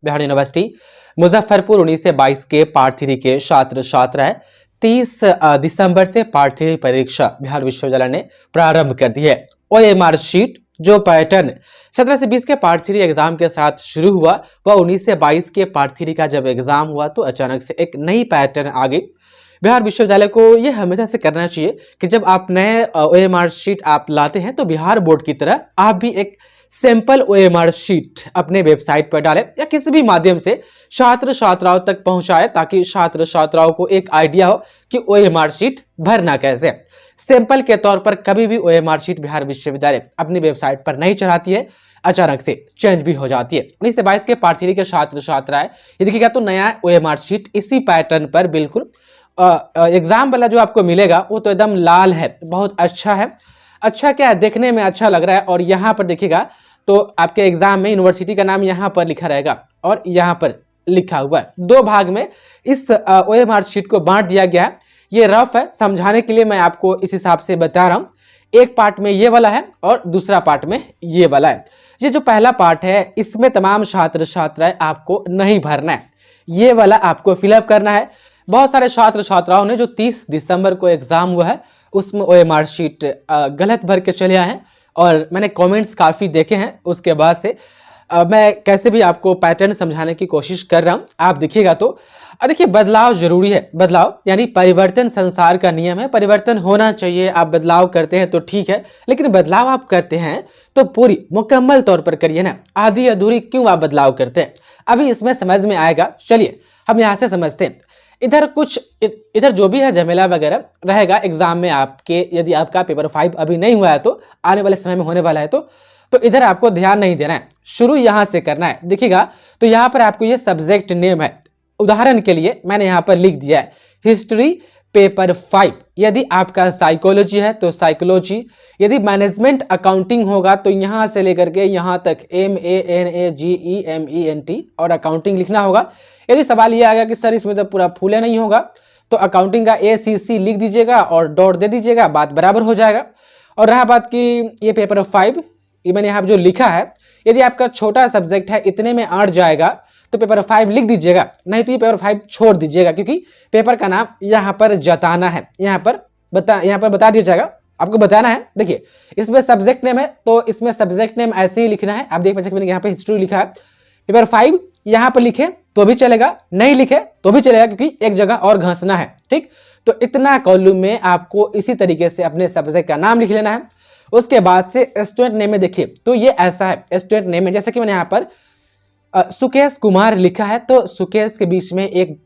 Bihar university Muzaffarpur 19 से 22 के part 3 के छात्र छात्राएं 30 दिसंबर से पार्ट 3 परीक्षा बिहार विश्वविद्यालय ने प्रारंभ कर दी है। ओएमआर शीट जो पैटर्न 17 से 20 के पार्ट 3 एग्जाम के साथ शुरू हुआ वह 19 से 22 के पार्ट 3 का जब एग्जाम हुआ तो अचानक से एक नई पैटर्न आ गई। बिहार विश्वविद्यालय को यह हमेशा से करना चाहिए कि जब आप नए ओएमआर शीट आप लाते हैं तो बिहार बोर्ड की तरह आप भी एक सैंपल ओएमआर शीट अपने वेबसाइट पर डालें या किसी भी माध्यम से छात्र छात्राओं तक पहुंचाएं ताकि छात्र छात्राओं को एक आइडिया हो कि ओएमआर शीट भरना कैसे। सैंपल के तौर पर कभी भी ओएमआर शीट बिहार विश्वविद्यालय अपनी वेबसाइट पर नहीं चढ़ाती है, अचानक से चेंज भी हो जाती है। 19 से 22 के पार्ट 3 के छात्र छात्राएं ये देखिएगा तो नया ओएमआर शीट इसी पैटर्न पर बिल्कुल एग्जाम वाला जो आपको मिलेगा वो तो एकदम लाल है, बहुत अच्छा है। अच्छा क्या है, देखने में अच्छा लग रहा है। और यहाँ पर देखिएगा तो आपके एग्जाम में यूनिवर्सिटी का नाम यहाँ पर लिखा रहेगा और यहाँ पर लिखा हुआ है। दो भाग में इस ओएमआर शीट को बांट दिया गया है। ये रफ है, समझाने के लिए मैं आपको इस हिसाब से बता रहा हूँ। एक पार्ट में ये वाला है और दूसरा पार्ट में ये वाला है। ये जो पहला पार्ट है इसमें तमाम छात्र छात्राएं आपको नहीं भरना है, ये वाला आपको फिलअप करना है। बहुत सारे छात्र छात्राओं ने जो 30 दिसंबर को एग्जाम हुआ है उसमें ओएमआर शीट गलत भर के चले आए हैं और मैंने कमेंट्स काफ़ी देखे हैं। उसके बाद से मैं कैसे भी आपको पैटर्न समझाने की कोशिश कर रहा हूँ। आप देखिएगा तो देखिए बदलाव जरूरी है। बदलाव यानी परिवर्तन संसार का नियम है, परिवर्तन होना चाहिए। आप बदलाव करते हैं तो ठीक है, लेकिन बदलाव आप करते हैं तो पूरी मुकम्मल तौर पर करिए ना, आधी अधूरी क्यों आप बदलाव करते हैं। अभी इसमें समझ में आएगा, चलिए हम यहाँ से समझते हैं। इधर जो भी है झमेला वगैरह रहेगा एग्जाम में आपके, यदि आपका पेपर 5 अभी नहीं हुआ है तो आने वाले समय में होने वाला है तो इधर आपको ध्यान नहीं देना है, शुरू यहाँ से करना है। देखिएगा तो यहाँ पर आपको ये सब्जेक्ट नेम है, उदाहरण के लिए मैंने यहाँ पर लिख दिया है हिस्ट्री पेपर 5। यदि आपका साइकोलॉजी है तो साइकोलॉजी, यदि मैनेजमेंट अकाउंटिंग होगा तो यहाँ से लेकर के यहाँ तक MANAGEMENT और अकाउंटिंग लिखना होगा। यदि सवाल ये आएगा कि सर इसमें तो पूरा फुल नहीं होगा तो अकाउंटिंग का ACC लिख दीजिएगा और डॉट दे दीजिएगा, बात बराबर हो जाएगा। और रहा बात कि ये पेपर 5 ये मैंने यहाँ जो लिखा है, यदि आपका छोटा सब्जेक्ट है इतने में अट जाएगा तो पेपर 5 लिख दीजिएगा, नहीं तो ये पेपर 5 छोड़ दीजिएगा क्योंकि पेपर का नाम यहाँ पर जताना है, यहाँ पर बता दिया जाएगा, आपको बताना है। देखिए इसमें सब्जेक्ट नेम है तो इसमें सब्जेक्ट नेम ऐसे ही लिखना है। आप देख पाएंगे मैंने यहाँ पे हिस्ट्री लिखा है, पेपर 5 यहाँ पर लिखे तो भी चलेगा, नहीं लिखे तो भी चलेगा क्योंकि एक जगह और घसना है। ठीक, तो इतना कॉलम में आपको इसी तरीके से अपने सब्जेक्ट का नाम लिख लेना है। उसके बाद से स्टूडेंट नेम में देखिए तो ये ऐसा है, स्टूडेंट नेम में जैसे कि मैंने यहाँ पर सुकेश कुमार लिखा है तो सुकेश के बीच में एक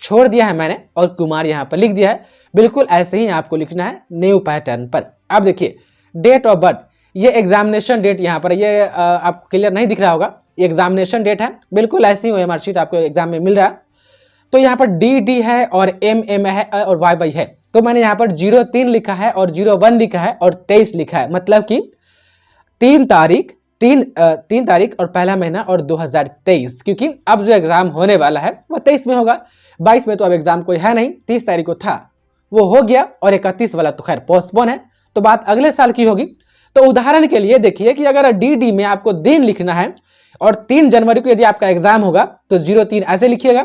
छोड़ दिया है मैंने और कुमार यहाँ पर लिख दिया है। बिल्कुल ऐसे ही आपको लिखना है न्यू पैटर्न पर। अब देखिए डेट ऑफ बर्थ, ये एग्जामिनेशन डेट यहाँ पर ये आपको क्लियर नहीं दिख रहा होगा, ये एग्जामिनेशन डेट है। बिल्कुल ऐसी ही ओएमआर शीट आपको एग्जाम में मिल रहा है। तो यहाँ पर DD है और MM है और YY है, तो मैंने यहाँ पर 03 लिखा है और 01 लिखा है और 23 लिखा है, मतलब कि 3 तारीख और पहला महीना और 2023, क्योंकि अब जो एग्जाम होने वाला है वह 23 में होगा। 22 में तो अब एग्जाम कोई है नहीं, 30 तारीख को था वो हो गया और 31 वाला तो खैर पोस्टपोन है, तो बात अगले साल की होगी। तो उदाहरण के लिए देखिए कि अगर DD में आपको दिन लिखना है और 3 जनवरी को यदि आपका एग्जाम होगा तो 03 ऐसे लिखिएगा।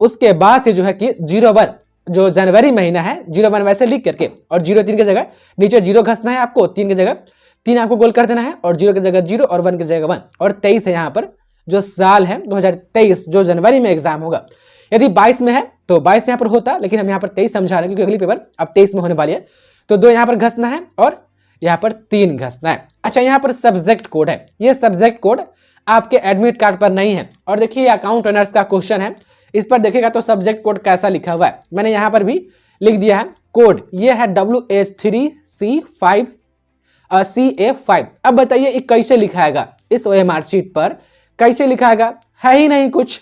उसके बाद से जो है कि 01 जो जनवरी महीना है 01 वैसे लिख करके और 03 की जगह नीचे 0 घसना है आपको, 3 की जगह 3 आपको गोल कर देना है और 0 की जगह 0 और 1 की जगह 1 और 23 है यहाँ पर जो साल है 2023 जो जनवरी में एग्जाम होगा। यदि 22 में है तो 22 यहाँ पर होता, लेकिन हम यहाँ पर 23 समझा रहे हैं क्योंकि अगली पेपर अब 23 में होने वाली है। तो 2 यहाँ पर घसना है और यहाँ पर 3 घसना है। अच्छा, यहाँ पर सब्जेक्ट कोड है, ये सब्जेक्ट कोड आपके एडमिट कार्ड पर नहीं है। और देखिए अकाउंट ऑनर्स का क्वेश्चन है, इस पर देखिएगा तो सब्जेक्ट कोड कैसा लिखा हुआ है, मैंने यहाँ पर भी लिख दिया है कोड, ये है WH3C5CA5। अब बताइए ये कैसे लिखाएगा, इस ओएमआर शीट पर कैसे लिखाएगा, है ही नहीं कुछ,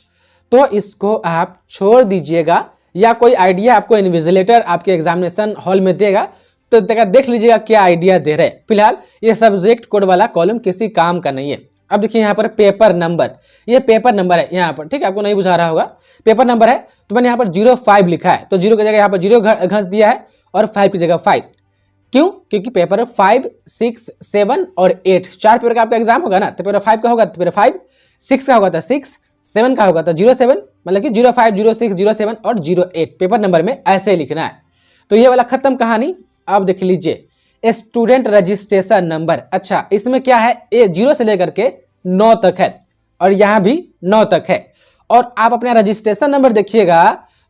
तो इसको आप छोड़ दीजिएगा या कोई आइडिया आपको इन्विजिलेटर आपके एग्जामिनेशन हॉल में देगा तो देख लीजिएगा क्या आइडिया दे रहे। फिलहाल ये सब्जेक्ट कोड वाला कॉलम किसी काम का नहीं है। अब देखिए यहाँ पर पेपर नंबर, ये पेपर नंबर है यहाँ पर, ठीक है, आपको नहीं बुझा रहा होगा, पेपर नंबर है तो मैंने यहाँ पर 05 लिखा है, तो 0 की जगह यहाँ पर 0 घस दिया है और 5 की जगह 5। क्यों? क्योंकि पेपर 5, 6, 7 और 8 4 पेपर का आपका एग्जाम होगा ना, तो पेपर 5 का होगा तो पेपर 5, 6 का होगा तो 6, 7 का होगा तो 07 मतलब कि 05, 06, 07 और 08 पेपर नंबर में ऐसे लिखना है। तो ये वाला खत्म कहानी। अब देख लीजिए स्टूडेंट रजिस्ट्रेशन नंबर। अच्छा, इसमें क्या है, ये 0 से लेकर के 9 तक है और यहाँ भी 9 तक है। और आप अपना रजिस्ट्रेशन नंबर देखिएगा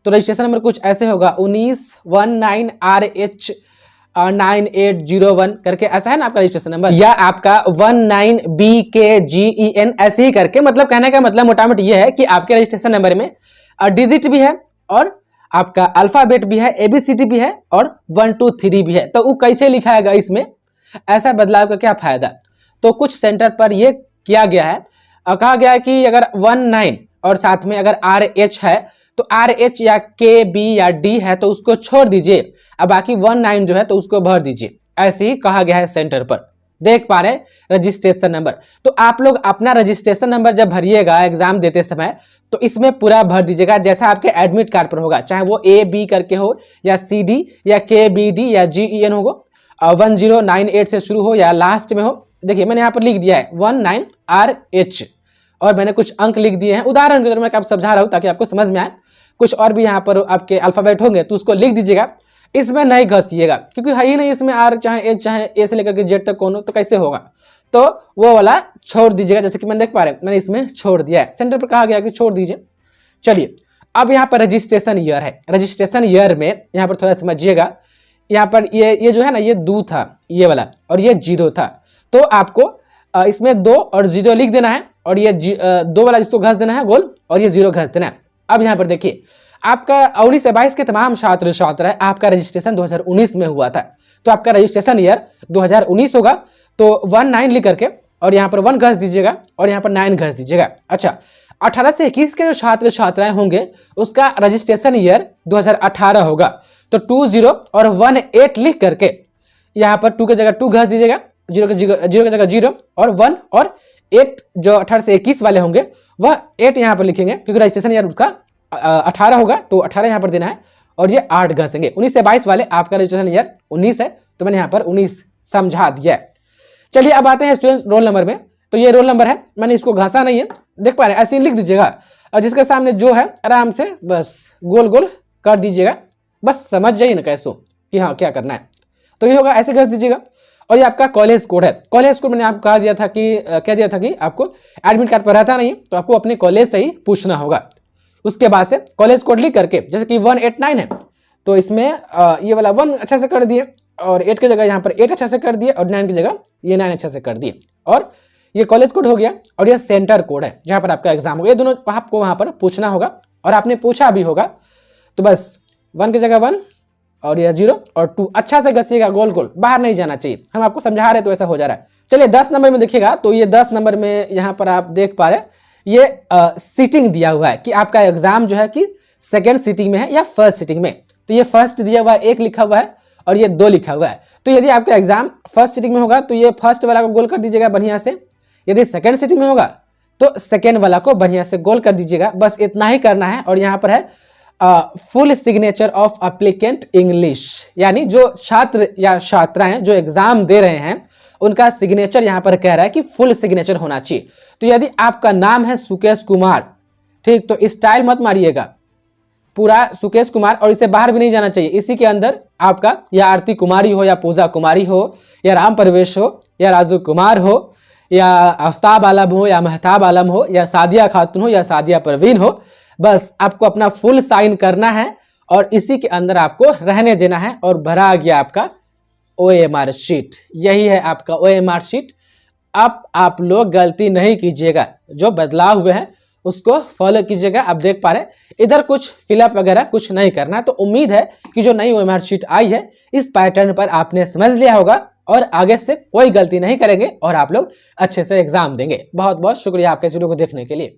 तो रजिस्ट्रेशन नंबर कुछ ऐसे होगा 1919RH 9801 करके ऐसा है ना आपका रजिस्ट्रेशन नंबर, या आपका 19BKGEN ऐसे ही करके। मतलब कहने का मतलब मोटा मोटी ये है कि आपके रजिस्ट्रेशन नंबर में डिजिट भी है और आपका अल्फाबेट भी है, ABCD भी है और 1 2 3 भी है। तो वो कैसे लिखाएगा इसमें, ऐसा बदलाव का क्या फायदा। तो कुछ सेंटर पर ये किया गया है, कहा गया है कि अगर 19 और साथ में अगर RH है तो RH या KB या D है तो उसको छोड़ दीजिए, अब बाकी 19 जो है तो उसको भर दीजिए। ऐसे ही कहा गया है सेंटर पर। देख पा रहे रजिस्ट्रेशन नंबर। तो आप लोग अपना रजिस्ट्रेशन नंबर जब भरिएगा एग्जाम देते समय तो इसमें पूरा भर दीजिएगा जैसा आपके एडमिट कार्ड पर होगा, चाहे वो AB करके हो या CD या KBD या GEN हो, 1098 से शुरू हो या लास्ट में हो। देखिए मैंने यहाँ पर लिख दिया है 19RH और मैंने कुछ अंक लिख दिए हैं उदाहरण के तौर पर, आप समझा रहा हूँ ताकि आपको समझ में आए। कुछ और भी यहाँ पर आपके अल्फाबेट होंगे तो उसको लिख दीजिएगा, इसमें नहीं घसीएगा क्योंकि है ही नहीं इसमें R चाहे H चाहे A से लेकर के Z तक कौन हो, तो कैसे होगा। तो वो वाला छोड़ दीजिएगा, जैसे कि मैंने देख पा रहे हैं मैंने इसमें छोड़ दिया है, सेंटर पर कहा गया कि छोड़ दीजिए। चलिए अब यहाँ पर रजिस्ट्रेशन ईयर है। रजिस्ट्रेशन ईयर में यहाँ पर थोड़ा समझिएगा, यहाँ पर ये जो है ना, ये 2 था ये वाला और ये 0 था। तो आपको इसमें 2 और 0 लिख देना है और ये 2 वाला इसको घस देना है गोल और ये 0 घस देना है। अब यहाँ पर देखिए आपका 19 से 22 के तमाम छात्र छात्रा है, आपका रजिस्ट्रेशन 2019 में हुआ था तो आपका रजिस्ट्रेशन ईयर 2019 होगा। तो 19 लिख करके और यहाँ पर 1 घस दीजिएगा और यहाँ पर 9 घस दीजिएगा। अच्छा, 18 से 21 के जो छात्र छात्राएं होंगे उसका रजिस्ट्रेशन ईयर 2018 होगा। तो 20 और 18 लिख करके यहाँ पर 2 की जगह 2 घस दीजिएगा, 0 की जगह 0 और 1 और 8 जो 18 से 21 वाले होंगे वह 8 यहाँ पर लिखेंगे क्योंकि रजिस्ट्रेशन ईयर उसका 18 होगा तो 18 यहाँ पर देना है और ये 8 घसेंगे। 19 से 22 वाले आपका रजिस्ट्रेशन ईयर 19 है तो मैंने यहाँ पर 19 समझा दिया है। चलिए अब आते हैं स्टूडेंट रोल नंबर में। तो ये रोल नंबर है, मैंने इसको घसा नहीं है, देख पा रहे हैं, ऐसे ही लिख दीजिएगा और जिसके सामने जो है आराम से बस गोल गोल कर दीजिएगा, बस समझ जाइए ना कैसो कि हाँ क्या करना है। तो ये होगा, ऐसे कर दीजिएगा। और ये आपका कॉलेज कोड है। कॉलेज कोड मैंने आपको कह दिया था कि आपको एडमिट कार्ड पर रहता नहीं तो आपको अपने कॉलेज से ही पूछना होगा। उसके बाद से कॉलेज कोड लिख करके जैसे कि 189 है तो इसमें ये वाला 1 अच्छा से कर दिए और 8 की जगह यहाँ पर 8 अच्छा से कर दिए और 9 की जगह ये 9 अच्छा से कर दिए और ये कॉलेज कोड हो गया। और ये सेंटर कोड है जहाँ पर आपका एग्जाम होगा। ये दोनों आपको वहाँ पर पूछना होगा और आपने पूछा भी होगा। तो बस 1 की जगह 1 और ये 0 और 2 अच्छा से घसीएगा, गोल गोल बाहर नहीं जाना चाहिए। हम आपको समझा रहे तो ऐसा हो जा रहा है। चलिए 10 नंबर में देखिएगा तो ये 10 नंबर में यहाँ पर आप देख पा रहे ये सीटिंग दिया हुआ है कि आपका एग्जाम जो है कि सेकेंड सीटिंग में है या फर्स्ट सीटिंग में। तो ये फर्स्ट दिया हुआ है, 1 लिखा हुआ है और ये 2 लिखा हुआ है। तो यदि आपका एग्जाम फर्स्ट सीटिंग में होगा तो ये फर्स्ट वाला को गोल कर दीजिएगा बढ़िया से, यदि सेकेंड सीटिंग में होगा तो सेकेंड वाला को बढ़िया से गोल कर दीजिएगा। बस इतना ही करना है। और यहाँ पर है full signature of applicant English, यानी जो छात्र या छात्राएं जो एग्जाम दे रहे हैं उनका सिग्नेचर यहाँ पर कह रहा है कि फुल सिग्नेचर होना चाहिए। तो यदि आपका नाम है सुकेश कुमार, ठीक, तो स्टाइल मत मारिएगा, पूरा सुकेश कुमार और इसे बाहर भी नहीं जाना चाहिए। इसी के अंदर आपका या आरती कुमारी हो या पूजा कुमारी हो या राम परवेश हो या राजू कुमार हो या आफ्ताब आलम हो या महताब आलम हो या सादिया खातून हो या सादिया परवीन हो, बस आपको अपना फुल साइन करना है और इसी के अंदर आपको रहने देना है और भरा गया आपका OMR शीट। यही है आपका OMR शीट। अब आप लोग गलती नहीं कीजिएगा, जो बदलाव हुए हैं उसको फॉलो कीजिएगा। आप देख पा रहे इधर कुछ फिलअप वगैरह कुछ नहीं करना। तो उम्मीद है कि जो नई OMR शीट आई है इस पैटर्न पर आपने समझ लिया होगा और आगे से कोई गलती नहीं करेंगे और आप लोग अच्छे से एग्जाम देंगे। बहुत बहुत शुक्रिया आपके इस वीडियो को देखने के लिए।